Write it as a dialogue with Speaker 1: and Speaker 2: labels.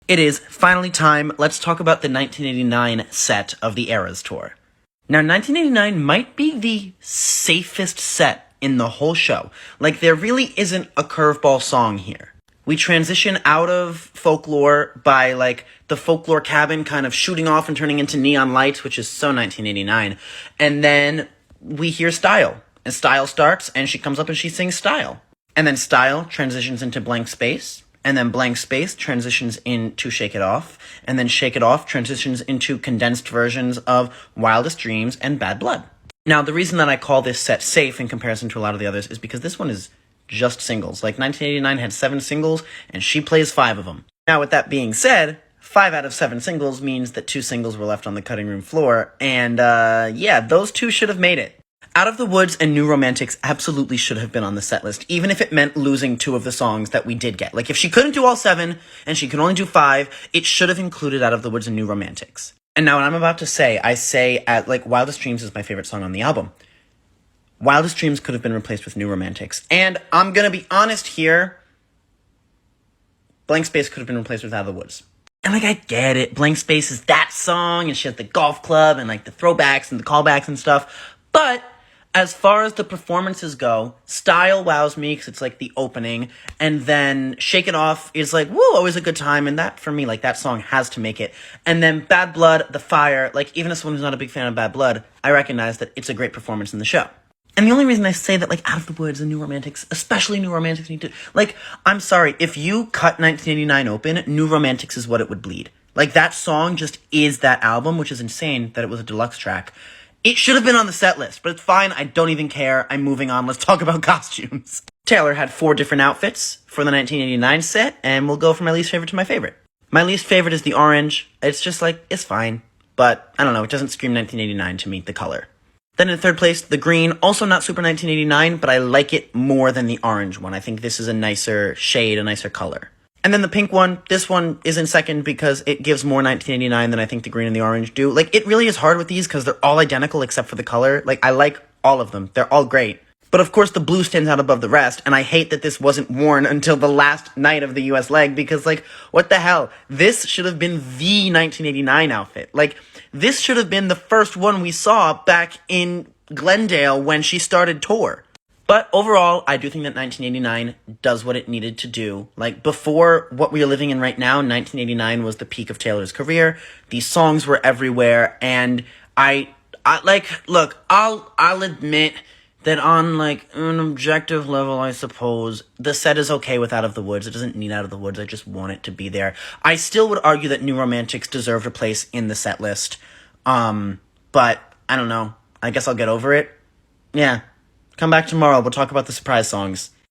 Speaker 1: It is finally time. Let's talk about the 1989 set of the Eras Tour. Now, 1989 might be the safest set in the whole show. Like, there really isn't a curveball song here. We transition out of folklore by, like, the folklore cabin kind of shooting off and turning into neon lights, which is so 1989. And then we hear Style. And Style starts, and she comes up and she sings Style. And then Style transitions into Blank Space. And then Blank Space transitions into Shake It Off. And then Shake It Off transitions into condensed versions of Wildest Dreams and Bad Blood. Now, the reason that I call this set safe in comparison to a lot of the others is because this one is just singles. Like, 1989 had 7 singles, and she plays 5 of them. Now, with that being said, 5 out of 7 singles means that 2 singles were left on the cutting room floor, and, yeah, those 2 should have made it. Out of the Woods and New Romantics absolutely should have been on the set list, even if it meant losing 2 of the songs that we did get. Like, if she couldn't do all 7, and she could only do 5, it should have included Out of the Woods and New Romantics. And now what I'm about to say, I say at, like, Wildest Dreams is my favorite song on the album. Wildest Dreams could have been replaced with New Romantics. And I'm gonna be honest here, Blank Space could have been replaced with Out of the Woods. And, like, I get it. Blank Space is that song, and she has the golf club, and, like, the throwbacks and the callbacks and stuff. But as far as the performances go, Style wows me because it's, like, the opening. And then Shake It Off is, like, woo, always a good time. And that, for me, like, that song has to make it. And then Bad Blood, The Fire, like, even as someone who's not a big fan of Bad Blood, I recognize that it's a great performance in the show. And the only reason I say that, like, Out of the Woods and New Romantics, especially New Romantics, need to, like, I'm sorry, if you cut 1989 open, New Romantics is what it would bleed. Like, that song just is that album, which is insane that it was a deluxe track. It should have been on the set list, but it's fine, I don't even care, I'm moving on, let's talk about costumes. Taylor had 4 different outfits for the 1989 set, and we'll go from my least favorite to my favorite. My least favorite is the orange. It's just, like, it's fine, but, I don't know, it doesn't scream 1989 to me, the color. Then in 3rd place, the green, also not super 1989, but I like it more than the orange one. I think this is a nicer shade, a nicer color. And then the pink one, this one is in 2nd because it gives more 1989 than I think the green and the orange do. Like, it really is hard with these because they're all identical except for the color. Like, I like all of them. They're all great. But of course, the blue stands out above the rest, and I hate that this wasn't worn until the last night of the US leg because, like, what the hell? This should have been the 1989 outfit. Like, this should have been the first one we saw back in Glendale when she started tour. But overall, I do think that 1989 does what it needed to do. Like, before what we are living in right now, 1989 was the peak of Taylor's career. These songs were everywhere, and I like, look, I'll admit that on, like, an objective level, I suppose, the set is okay with Out of the Woods. It doesn't need Out of the Woods. I just want it to be there. I still would argue that New Romantics deserved a place in the set list. But, I don't know. I guess I'll get over it. Yeah. Come back tomorrow. We'll talk about the surprise songs.